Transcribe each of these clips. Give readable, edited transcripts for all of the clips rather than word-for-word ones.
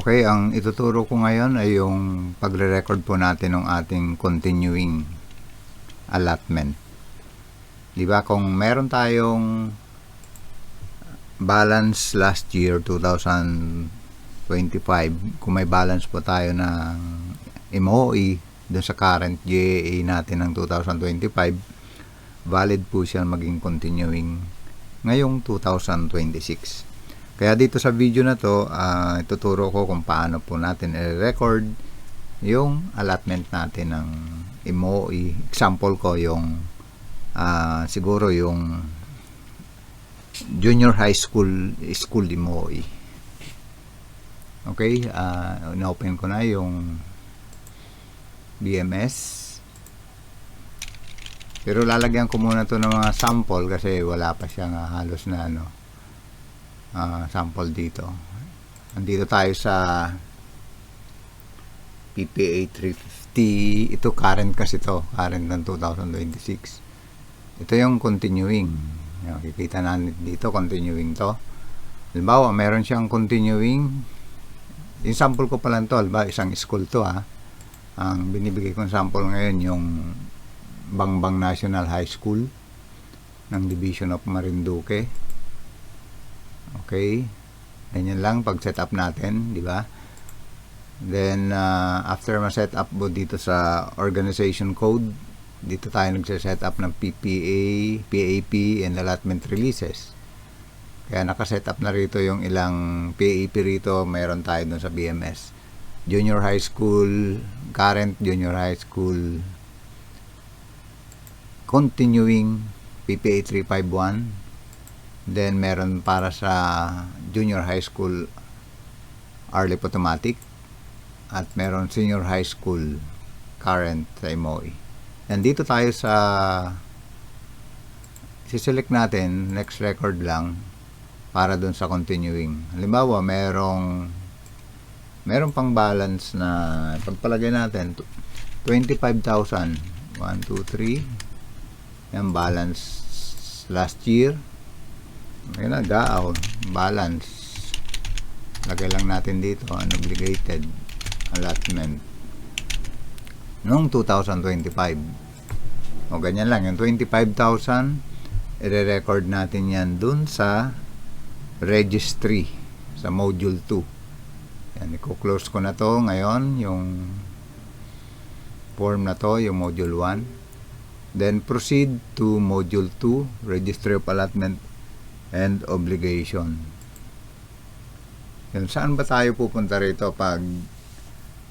Okay, ang ituturo ko ngayon ay yung pagre-record po natin ng ating continuing allotment. Di ba, kung meron tayong balance last year, 2025, kung may balance po tayo ng MOE dun sa current GAA natin ng 2025, valid po siya maging continuing ngayong 2026. Kaya dito sa video na to, ituturo ko kung paano po natin i-record yung allotment natin ng MOE. Example ko yung siguro yung junior high school MOE. Okay, in-open ko na yung BMS. Pero lalagyan ko muna to ng mga sample kasi wala pa siyang halos na sample dito. Andito tayo sa PPA 350. Ito current kasi to, current ng 2026. Ito yung continuing. Makikita natin dito, continuing to. Halimbawa, meron siyang continuing. Yung sample ko pala to, halimbawa, isang school to Ang binibigay kong sample ngayon yung Bangbang National High School ng Division of Marinduque. Okay, ganyan lang pag setup natin, di ba? Then after ma-set up mo dito sa organization code, dito tayo nagse-set up ng PPA, PAP and allotment releases. Kaya naka-set up na rito yung ilang PAP rito, mayroon tayo dun sa BMS. Junior high school, current junior high school, continuing PPA 351. Then meron para sa junior high school RLEP automatic at meron senior high school current sa MOE. And dito tayo sa siselect natin next record lang para dun sa continuing. Halimbawa merong pang balance na pagpalagay natin 25,000 1, 2, 3 yung balance last year. Okay na, GAAW, balance. Lagay lang natin dito, unobligated allotment. Noong 2025. O ganyan lang, yung 25,000, i-record natin yan dun sa registry, sa module 2. Yan, i-close ko na to ngayon, yung form na to, yung module 1. Then proceed to module 2, registry of allotment and obligation. Yun, saan ba tayo pupunta rito pag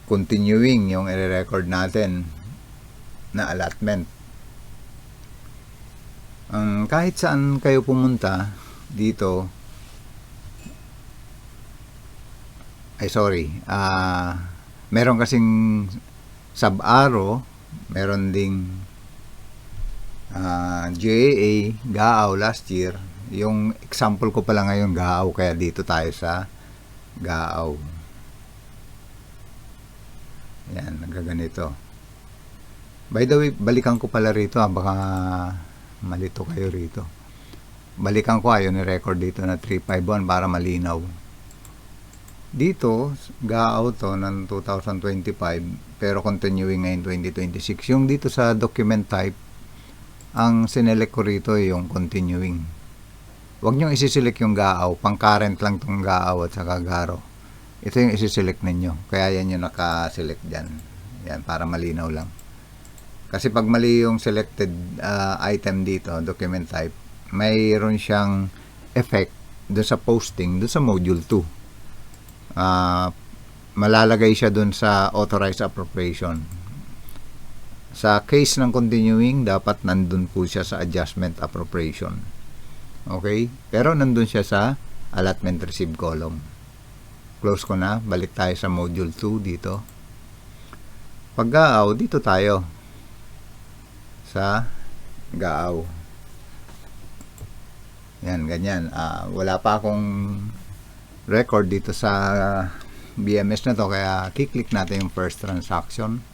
continuing yung i-record natin na allotment? Kahit saan kayo pumunta dito, meron kasing sub-arrow, meron ding GAA, GAAW last year. Yung example ko pala ngayon GAAW, kaya dito tayo sa GAAW. Yan, nagaganito. By the way, balikan ko pala rito, baka malito kayo rito. Balikan ko yung record dito na 351 para malinaw. Dito, GAAW to ng 2025, pero continuing ngayon 2026. Yung dito sa document type, ang sinelect ko rito yung continuing. Huwag nyo isi-select yung GAAW, pang current lang tong GAAW at saka GARO. Ito yung isi-select ninyo, kaya yan yung naka-select dyan. Yan, para malinaw lang. Kasi pag mali yung selected item dito, document type, mayroon siyang effect doon sa posting, doon sa module 2. Malalagay siya doon sa authorized appropriation. Sa case ng continuing, dapat nandun po siya sa adjustment appropriation. Okay? Pero nandun siya sa allotment receive column. Close ko na. Balik tayo sa module 2 dito. Pag GAAW, dito tayo sa GAAW. Yan, ganyan. Wala pa akong record dito sa BMS na to, kaya kiklik natin yung first transaction.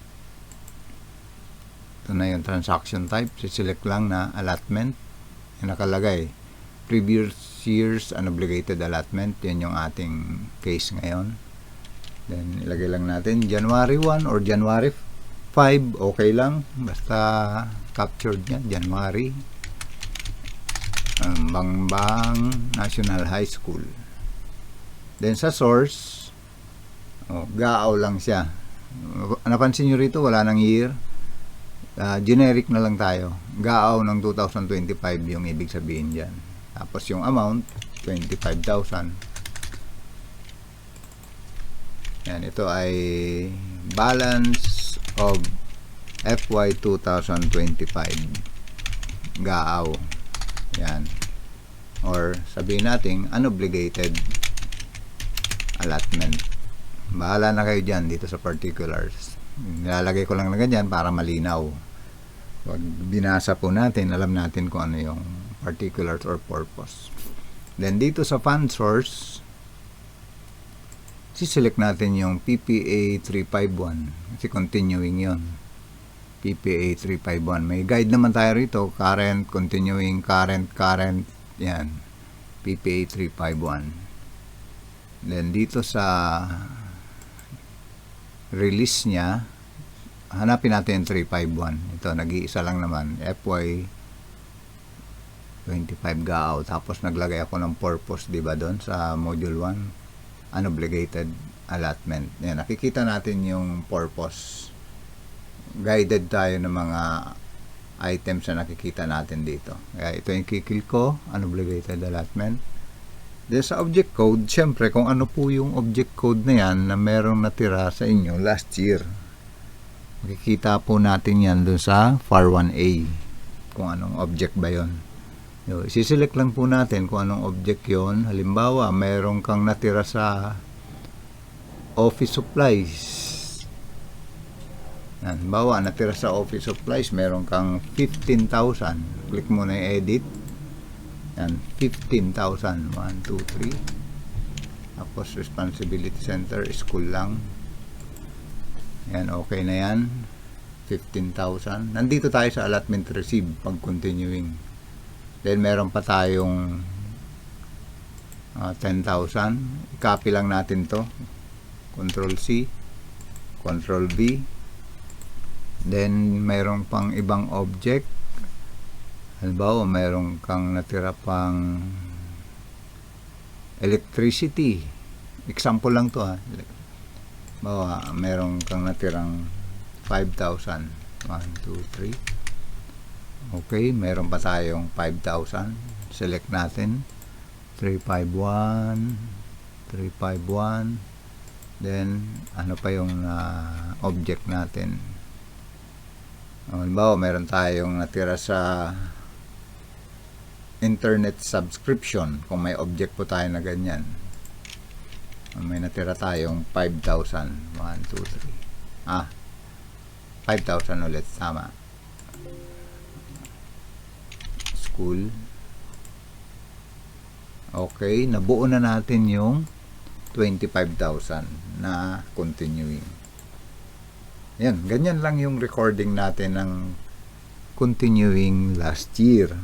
Ito na yung transaction type. Siselect lang na allotment. Yung nakalagay previous year's unobligated allotment. Yan yung ating case ngayon. Then ilagay lang natin January 1 or January 5, okay lang, basta captured niya January. Bangbang National High School. Then sa source, Gaaw lang siya. Napansin nyo rito, wala nang year. Generic na lang tayo. Gaaw ng 2025 yung ibig sabihin dyan. Tapos yung amount, 25,000. Yan, ito ay balance of FY 2025. Gaaw. Yan. Or sabihin natin, unobligated allotment. Bahala na kayo dyan dito sa particulars. Nilalagay ko lang na ganyan para malinaw. Pag binasa po natin, alam natin kung ano yung particulars or purpose. Then dito sa fund source, siselect natin yung PPA 351 kasi continuing yon. PPA 351. May guide naman tayo rito, current, continuing, current, yan. PPA 351. Then dito sa release niya, hanapin natin yung 351. Ito, nag-iisa lang naman. FY 25 Gaaw. Tapos naglagay ako ng purpose, diba doon sa module 1? Unobligated allotment. Yan, nakikita natin yung purpose. Guided tayo ng mga items na nakikita natin dito. Kaya ito yung kikil ko, unobligated allotment. Then sa object code, syempre kung ano po yung object code na yan na merong natira sa inyo last year. Makikita po natin yan dun sa FAR1A kung anong object ba yon. Isiselect lang po natin kung anong object yon. Halimbawa, meron kang natira sa office supplies. Halimbawa, natira sa office supplies, meron kang 15,000. Click mo na yung edit. Yan, 15,000. 1, 2, 3. Tapos responsibility center, school lang. Yan, okay na yan. 15,000. Nandito tayo sa allotment received pag continuing. Then meron pa tayong 10,000. I-copy lang natin to. Control C, Control V. Then meron pang ibang object. Halimbawa, meron kang natira pang electricity. Example lang to ha. Bawa, meron kang natirang 5,000. 1, 2, 3. Okay, meron pa tayong 5,000. Select natin. 351. 351. Then, ano pa yung object natin? Halimbawa, meron tayong natira sa internet subscription. Kung may object po tayo na ganyan. May natira tayong 5,000. 1, 2, 3. 5,000 ulit. Tama. School. Okay. Nabuo na natin yung 25,000 na continuing. Yan. Ganyan lang yung recording natin ng continuing last year.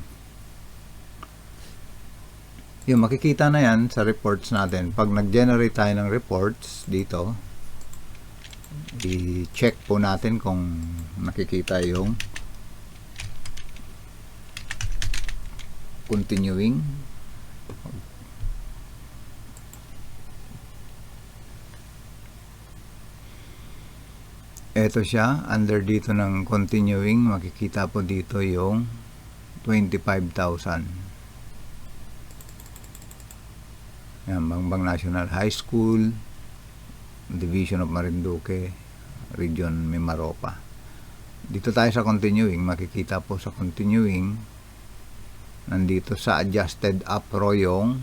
Yung makikita na yan sa reports natin. Pag nag-generate tayo ng reports dito, i-check po natin kung nakikita yung continuing. Ito siya, under dito ng continuing, makikita po dito yung 25,000. Yan, Bangbang National High School, Division of Marinduque, Region Mimaropa. Dito tayo sa continuing, makikita po sa continuing, nandito sa adjusted APRO yung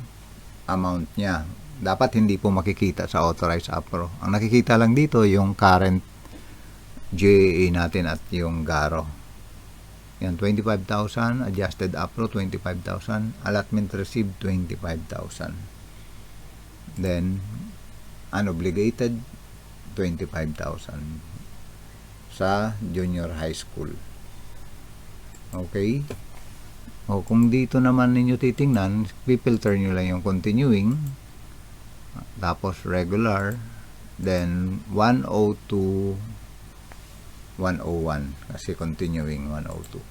amount niya. Dapat hindi po makikita sa authorized APRO. Ang nakikita lang dito yung current GAA natin at yung GARO. Yan, 25,000, adjusted APRO 25,000, allotment received 25,000. Then unobligated 25,000 sa junior high school. Okay? O kung dito naman ninyo titingnan, pipilter nyo lang yung continuing, tapos regular, then 102, 101 kasi continuing 102.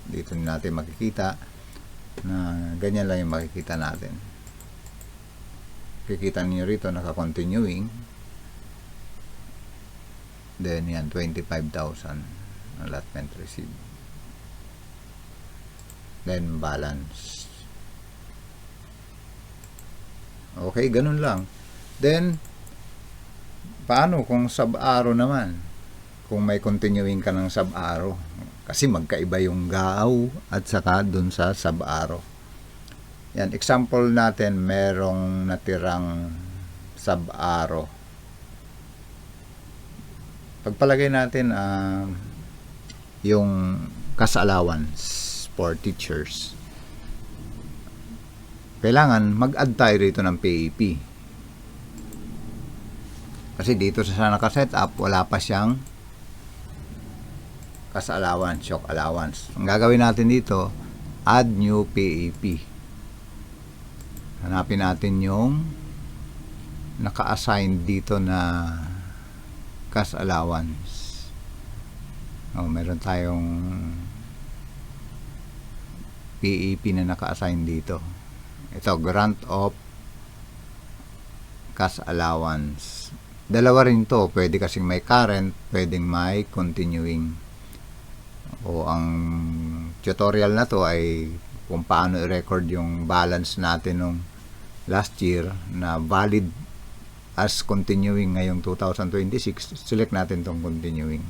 Dito natin makikita na ganyan lang yung makikita natin. Kikita niyo rito naka-continuing, then yan 25,000 allotment received, then balance. Okay, ganun lang. Then paano kung sub-araw naman? Kung may continuing ka ng sub-araw, kasi magkaiba yung gaaw at saka dun sa sub-araw. Yan, example natin, merong natirang sub-araw. Pagpalagay natin yung cash allowance for teachers. Kailangan mag-add tayo rito ng PAP. Kasi dito sa naka-set up, wala pa siyang cash allowance, shock allowance. Ang gagawin natin dito, add new PAP. Hanapin natin yung naka-assign dito na cash allowance. Meron tayong PAP na naka-assign dito. Ito, grant of cash allowance. Dalawa rin to, pwede kasing may current, pwedeng may continuing. Ang tutorial na to ay kung paano i-record yung balance natin nung last year na valid as continuing ngayong 2026. Select natin tong continuing.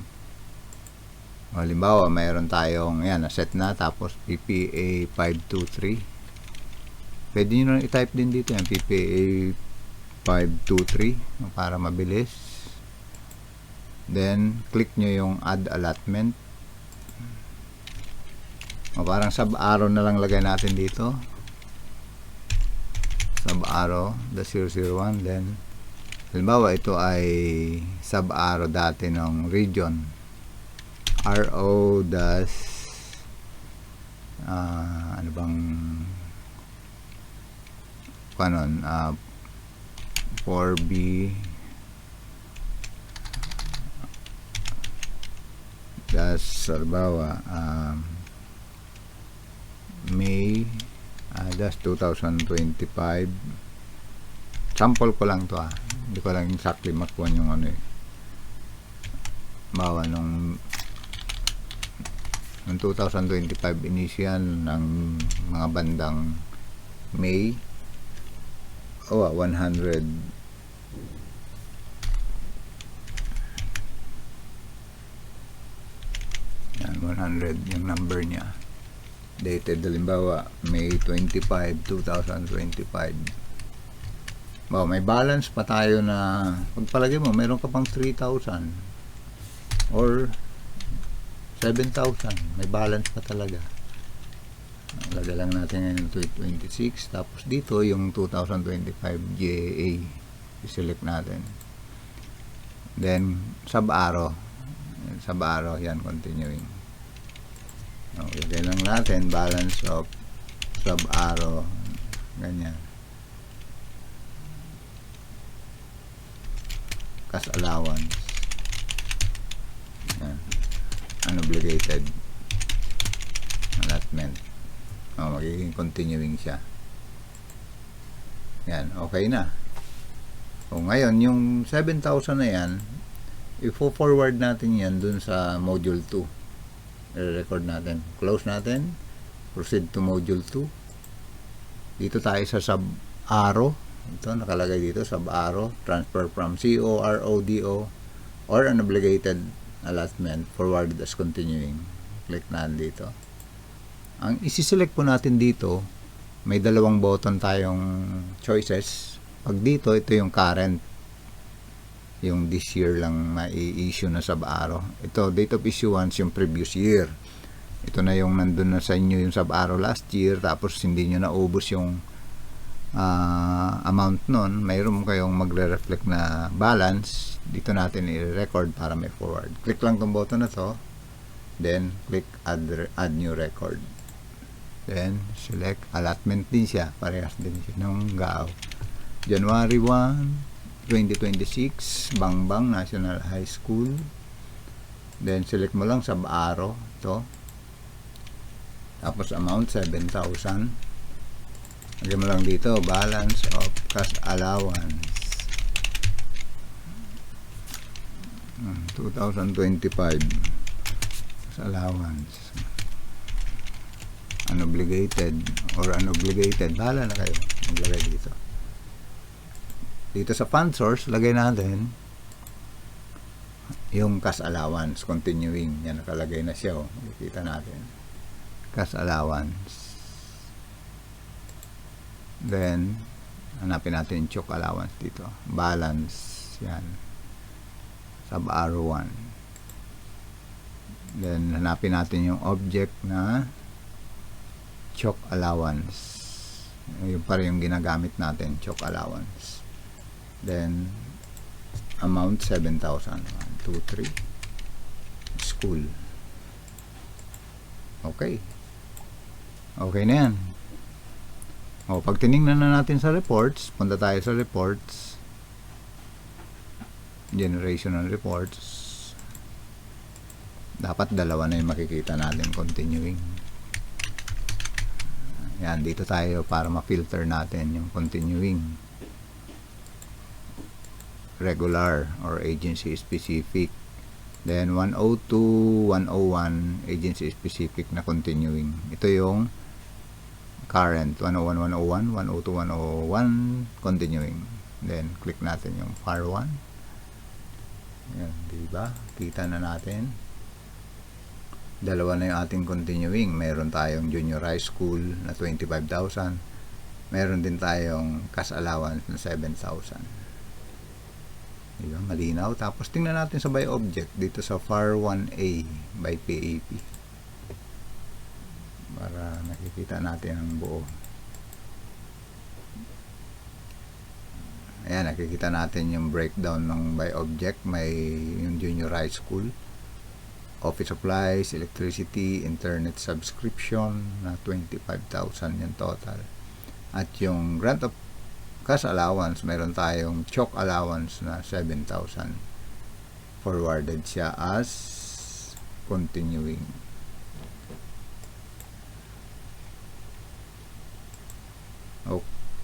Halimbawa, mayroon tayong na-set na, tapos PPA 523. Pwede nyo na i-type din dito yan, PPA 523 para mabilis. Then click nyo yung add allotment. Parang sub-arrow na lang lagay natin dito, sub-arrow the 001. Then halimbawa ito ay sub-arrow dati ng region, RO dash ano bang panon, 4B dash halimbawa May dash 2025. Sample ko lang to, hindi ko lang exactly makuha yung bawa nung 2025 initial ng mga bandang May 100 yan, 100 yung number niya, dated halimbawa May 25, 2025. May balance pa tayo na pagpalagay mo, meron ka pang 3,000 or 7,000, may balance pa talaga. Lagay lang natin ngayon 2026, tapos dito yung 2025 GAA i-select natin, then sub-arrow yan, continuing. Lagay lang natin balance of sub-arrow, ganyan, cash allowance, yan, unobligated allotment. Magiging continuing siya. Yan, okay na. Ngayon, yung 7,000 na yan, i-forward natin yan dun sa module 2. I-record natin. Close natin. Proceed to module 2. Dito tayo sa sub-arrow. Ito, nakalagay dito, sub-arrow. Transfer from CORODO or unobligated allotment forwarded as continuing. Click na dito. Ang isi-select po natin dito, may dalawang button tayong choices. Pag dito, ito yung current, yung this year lang mai-issue na sub-arrow. Ito, date of issuance, yung previous year. Ito na yung nandun na sa inyo yung sub-arrow last year, tapos hindi nyo naubos yung amount nun. Mayroon kayong magre-reflect na balance. Dito natin i-record para may forward. Click lang tong button na to, then click add new record. Then select allotment din siya, parehas din siya ng GAO. January 1, 2026, Bangbang National High School. Then select mo lang sub-arrow to. Tapos amount 7,000. Lagyan mo lang dito balance of cash allowance 2025 cash allowance unobligated or unobligated, bahala na kayo maglagay dito. Dito sa fund source, lagay natin yung cash allowance continuing. Yan, nakalagay na siya. Makikita natin. Cash allowance. Then, hanapin natin yung choke allowance dito. Balance. Yan. Sub-arrow 1. Then, hanapin natin yung object na choke allowance. Yung pa rin yung ginagamit natin, choke allowance. Then, amount 7,000. 1, 2, 3. School. Okay. Okay na yan. O, pag tinignan na natin sa reports, punta tayo sa reports. Generational reports. Dapat dalawa na yung makikita natin continuing. Yan, dito tayo para ma-filter natin yung continuing. Regular or agency specific. Then 102, 101 agency specific na continuing. Ito yung current 101, 101, 102, 101 continuing. Then click natin yung FAR 1. Yan, diba? Kita na natin. Dalawa na yung ating continuing. Meron tayong junior high school na 25,000. Meron din tayong cash allowance na 7,000. Diba? Malinaw. Tapos tingnan natin sa by object dito sa FAR 1A by PAP. Para nakikita natin ang buo. Ayan, nakikita natin yung breakdown ng by object. May yung junior high school, office supplies, electricity, internet subscription na 25,000 yung total. At yung grant of cash allowance, meron tayong choke allowance na 7,000. Forwarded siya as continuing.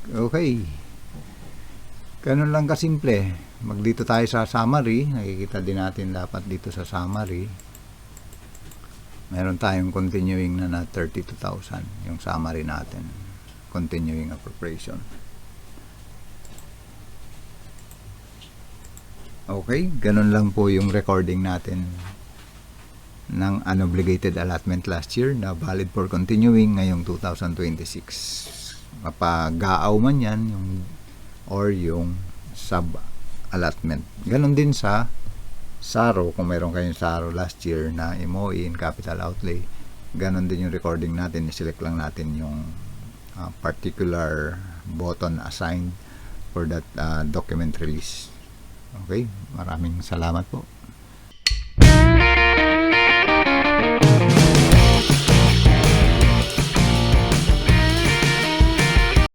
Okay. Ganun lang kasimple. Dito tayo sa summary. Nakikita din natin dapat dito sa summary. Meron tayong continuing na 32,000. Yung summary natin. Continuing appropriation. Okay. Ganun lang po yung recording natin ng unobligated allotment last year na valid for continuing ngayong 2026. Mapag-aaw man yan yung or yung sub-allotment. Ganon din sa SARO, kung meron kayong SARO last year na MOE in capital outlay, ganon din yung recording natin. I-select lang natin yung particular button assigned for that document release. Okay, maraming salamat po.